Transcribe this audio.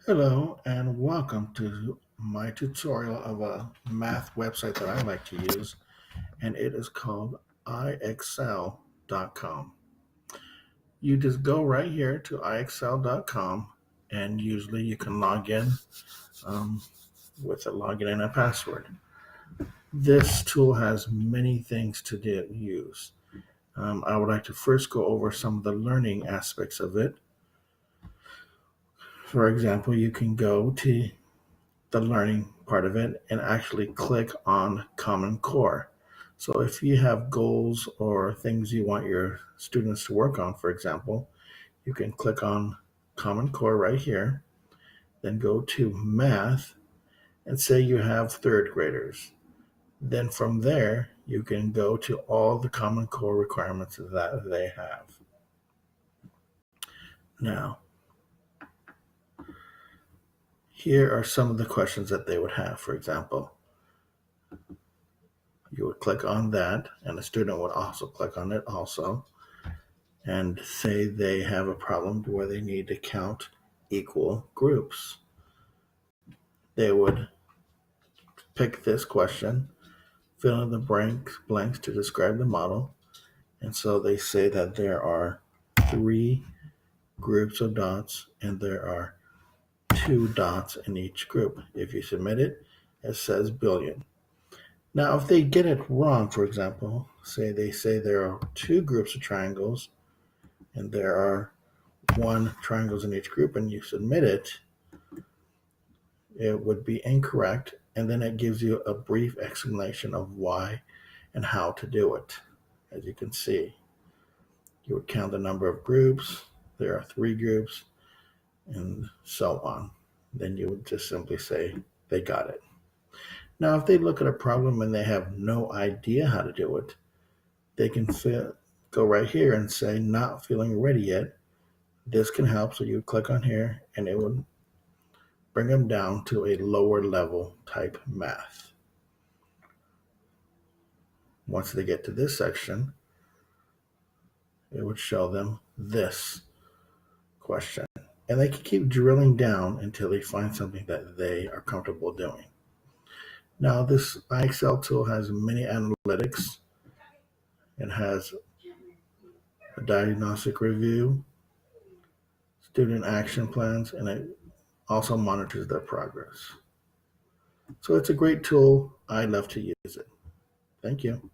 Hello and welcome to my tutorial of a math website that I like to use, and it is called IXL.com. You just go right here to IXL.com, and usually you can log in with a login and a password. This tool has many things to use. I would like to first go over some of the learning aspects of it. For example, you can go to the learning part of it and actually click on Common Core. So if you have goals or things you want your students to work on, for example, you can click on Common Core right here, then go to Math and say you have third graders. Then from there, you can go to all the Common Core requirements that they have. Now, here are some of the questions that they would have. For example, you would click on that, and the student would also click on it also, and say they have a problem where they need to count equal groups. They would pick this question, fill in the blanks to describe the model, and so they say that there are 3 groups of dots and there are 2 dots in each group. If you submit it, it says billion. Now, if they get it wrong, for example, they say there are 2 groups of triangles and there are 1 triangles in each group, and you submit it, it would be incorrect, and then it gives you a brief explanation of why and how to do it. As you can see, you would count the number of groups, there are 3 groups, and so on. Then you would just simply say they got it. Now, if they look at a problem and they have no idea how to do it, they can go right here and say not feeling ready yet. This can help, so you click on here and it would bring them down to a lower level type math. Once they get to this section, it would show them this question. And they can keep drilling down until they find something that they are comfortable doing. Now, this IXL tool has many analytics. It has a diagnostic review, student action plans, and it also monitors their progress. So it's a great tool. I love to use it. Thank you.